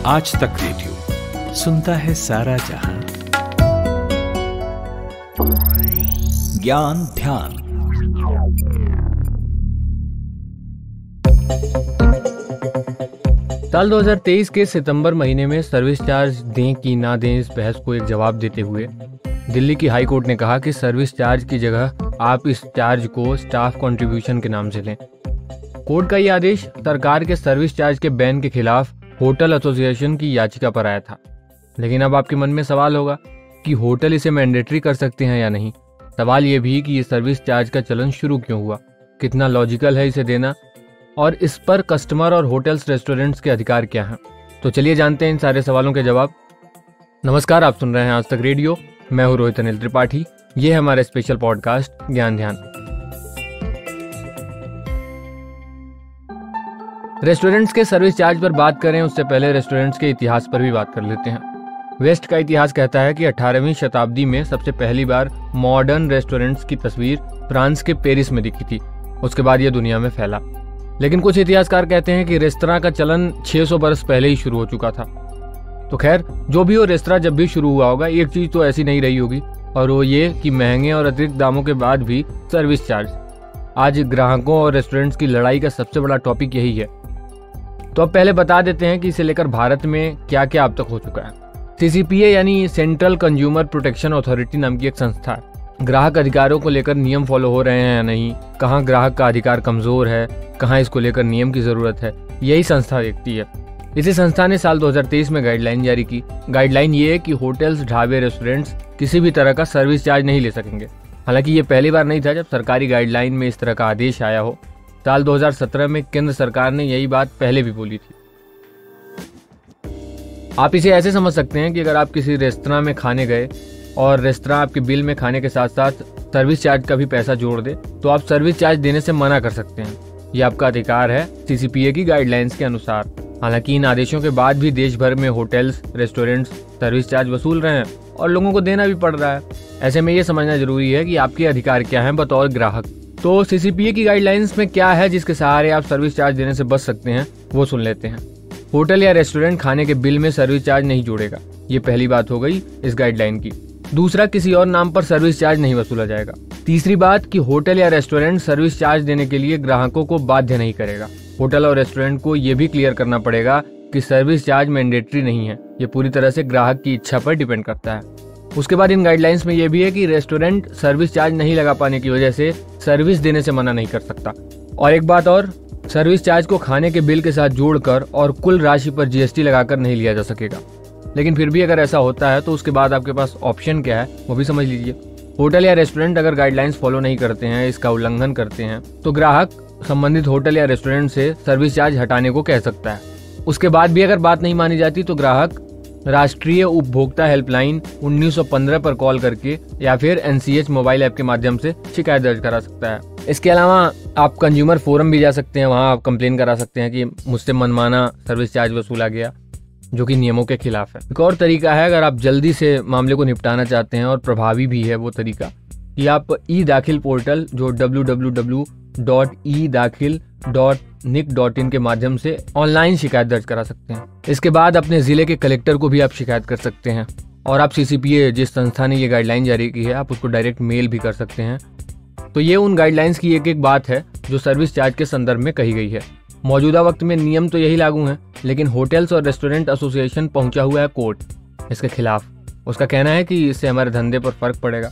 आज तक रेडियो सुनता है सारा जहां। ज्ञान ध्यान। साल 2023 के सितंबर महीने में सर्विस चार्ज दें कि ना दें, इस बहस को एक जवाब देते हुए दिल्ली की हाई कोर्ट ने कहा कि सर्विस चार्ज की जगह आप इस चार्ज को स्टाफ कंट्रीब्यूशन के नाम से लें। कोर्ट का यह आदेश सरकार के सर्विस चार्ज के बैन के खिलाफ होटल एसोसिएशन की याचिका पर आया था। लेकिन अब आपके मन में सवाल होगा कि होटल इसे मैंडेटरी कर सकते हैं या नहीं। सवाल यह भी कि ये सर्विस चार्ज का चलन शुरू क्यों हुआ, कितना लॉजिकल है इसे देना, और इस पर कस्टमर और होटल्स रेस्टोरेंट्स के अधिकार क्या हैं। तो चलिए जानते हैं इन सारे सवालों के जवाब। नमस्कार, आप सुन रहे हैं आज तक रेडियो। मैं हूं रोहित अनिल त्रिपाठी। ये है हमारे स्पेशल पॉडकास्ट ज्ञान ध्यान। रेस्टोरेंट्स के सर्विस चार्ज पर बात करें उससे पहले रेस्टोरेंट्स के इतिहास पर भी बात कर लेते हैं। वेस्ट का इतिहास कहता है कि 18वीं शताब्दी में सबसे पहली बार मॉडर्न रेस्टोरेंट्स की तस्वीर फ्रांस के पेरिस में दिखी थी। उसके बाद यह दुनिया में फैला। लेकिन कुछ इतिहासकार कहते हैं कि रेस्तरां का चलन 600 बरस पहले ही शुरू हो चुका था। तो खैर, जो भी हो, रेस्तरां जब भी शुरू हुआ होगा एक चीज तो ऐसी नहीं रही होगी, और वो ये कि महंगे और अतिरिक्त दामों के बाद भी सर्विस चार्ज। आज ग्राहकों और रेस्टोरेंट्स की लड़ाई का सबसे बड़ा टॉपिक यही है। तो अब पहले बता देते हैं कि इसे लेकर भारत में क्या क्या अब तक हो चुका है। CCPA यानी सेंट्रल कंज्यूमर प्रोटेक्शन अथॉरिटी नाम की एक संस्था है। ग्राहक अधिकारों को लेकर नियम फॉलो हो रहे हैं या नहीं, कहाँ ग्राहक का अधिकार कमजोर है, कहाँ इसको लेकर नियम की जरूरत है, यही संस्था देखती है। इसी संस्था ने साल 2023 में गाइडलाइन जारी की। गाइडलाइन ये है कि होटल्स, ढाबे, रेस्टोरेंट्स किसी भी तरह का सर्विस चार्ज नहीं ले सकेंगे। हालांकि ये पहली बार नहीं था जब सरकारी गाइडलाइन में इस तरह का आदेश आया हो। साल 2017 में केंद्र सरकार ने यही बात पहले भी बोली थी। आप इसे ऐसे समझ सकते हैं कि अगर आप किसी रेस्तरां में खाने गए और रेस्तरां आपके बिल में खाने के साथ साथ सर्विस चार्ज का भी पैसा जोड़ दे, तो आप सर्विस चार्ज देने से मना कर सकते हैं। ये आपका अधिकार है CCPA की गाइडलाइंस के अनुसार। हालांकि इन आदेशों के बाद भी देश भर में होटल्स, रेस्टोरेंट्स सर्विस चार्ज वसूल रहे हैं और लोगों को देना भी पड़ रहा है। ऐसे में ये समझना जरूरी है कि आपके अधिकार क्या हैं बतौर ग्राहक। तो CCPA की गाइडलाइंस में क्या है जिसके सहारे आप सर्विस चार्ज देने से बच सकते हैं, वो सुन लेते हैं। होटल या रेस्टोरेंट खाने के बिल में सर्विस चार्ज नहीं जोड़ेगा, ये पहली बात हो गई इस गाइडलाइन की। दूसरा, किसी और नाम पर सर्विस चार्ज नहीं वसूला जाएगा। तीसरी बात कि होटल या रेस्टोरेंट सर्विस चार्ज देने के लिए ग्राहकों को बाध्य नहीं करेगा। होटल और रेस्टोरेंट को यह भी क्लियर करना पड़ेगा कि सर्विस चार्ज मैंडेटरी नहीं है, ये पूरी तरह से ग्राहक की इच्छा पर डिपेंड करता है। उसके बाद इन गाइडलाइंस में यह भी है कि रेस्टोरेंट सर्विस चार्ज नहीं लगा पाने की वजह से सर्विस देने से मना नहीं कर सकता। और एक बात और, सर्विस चार्ज को खाने के बिल के साथ जोड़कर और कुल राशि पर GST लगाकर नहीं लिया जा सकेगा। लेकिन फिर भी अगर ऐसा होता है तो उसके बाद आपके पास ऑप्शन क्या है वो भी समझ लीजिए। होटल या रेस्टोरेंट अगर गाइडलाइंस फॉलो नहीं करते हैं, इसका उल्लंघन करते हैं, तो ग्राहक संबंधित होटल या रेस्टोरेंट से सर्विस चार्ज हटाने को कह सकता है। उसके बाद भी अगर बात नहीं मानी जाती तो ग्राहक राष्ट्रीय उपभोक्ता हेल्पलाइन 1915 पर कॉल करके या फिर NCH मोबाइल ऐप के माध्यम से शिकायत दर्ज करा सकता है। इसके अलावा आप कंज्यूमर फोरम भी जा सकते हैं, वहां आप कंप्लेन करा सकते हैं कि मुझसे मनमाना सर्विस चार्ज वसूला गया, जो कि नियमों के खिलाफ है। एक और तरीका है, अगर आप जल्दी से मामले को निपटाना चाहते हैं और प्रभावी भी है वो तरीका, कि आप e-दाखिल पोर्टल जो www.edakhil.nic.in के माध्यम से ऑनलाइन शिकायत दर्ज करा सकते हैं। इसके बाद अपने जिले के कलेक्टर को भी आप शिकायत कर सकते हैं। और आप CCPA जिस संस्था ने ये गाइडलाइन जारी की है, आप उसको डायरेक्ट मेल भी कर सकते हैं। तो ये उन गाइडलाइंस की एक एक बात है जो सर्विस चार्ज के संदर्भ में कही गई है। मौजूदा वक्त में नियम तो यही लागू हैं, लेकिन होटल्स और रेस्टोरेंट एसोसिएशन पहुंचा हुआ है कोर्ट इसके खिलाफ। उसका कहना है कि इससे हमारे धंधे पर फर्क पड़ेगा।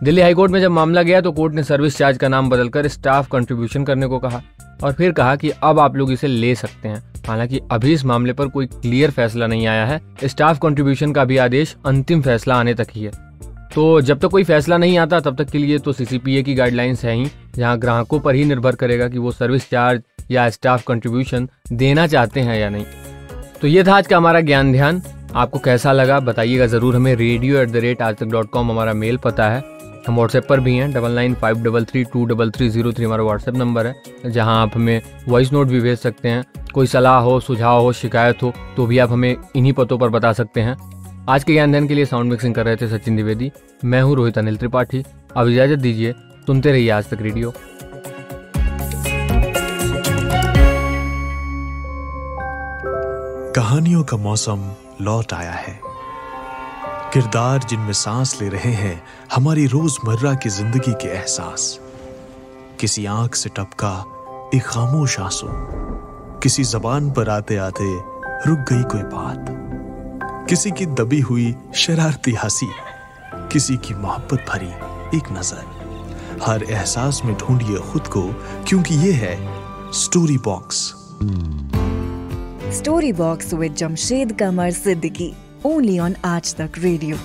दिल्ली हाईकोर्ट में जब मामला गया तो कोर्ट ने सर्विस चार्ज का नाम बदलकर स्टाफ कंट्रीब्यूशन करने को कहा और फिर कहा कि अब आप लोग इसे ले सकते हैं। हालांकि अभी इस मामले पर कोई क्लियर फैसला नहीं आया है। स्टाफ कंट्रीब्यूशन का भी आदेश अंतिम फैसला आने तक ही है। तो जब तक कोई फैसला नहीं आता तब तक के लिए तो CCPA की गाइडलाइंस है ही, जहां ग्राहकों पर ही निर्भर करेगा कि वो सर्विस चार्ज या स्टाफ कंट्रीब्यूशन देना चाहते हैं या नहीं। तो ये था आज का हमारा ज्ञान ध्यान। आपको कैसा लगा बताइएगा जरूर हमें। radio@aajtak.com हमारा मेल पता है। हम व्हाट्सएप पर भी हैं, 9953323303 हमारा व्हाट्सएप नंबर है, जहां आप हमें वॉइस नोट भी भेज सकते हैं। कोई सलाह हो, सुझाव हो, शिकायत हो तो भी आप हमें इन्हीं पतों पर बता सकते हैं। आज के ज्ञान ध्यान के लिए साउंड मिक्सिंग कर रहे थे सचिन द्विवेदी। मैं हूं रोहित अनिल त्रिपाठी। अब इजाजत दीजिए, सुनते रहिए आज तक रेडियो। कहानियों का मौसम लौट आया है। किरदार जिनमें सांस ले रहे हैं हमारी रोजमर्रा की जिंदगी के एहसास। किसी आंख से टपका एक खामोश आंसू, किसी जबान पर आते आते रुक गई कोई बात, किसी की दबी हुई शरारती हंसी, किसी की मोहब्बत भरी एक नजर। हर एहसास में ढूंढिए खुद को, क्योंकि ये है story box. Story box with Jamshed Qamar Siddiqui, only on आज तक रेडियो।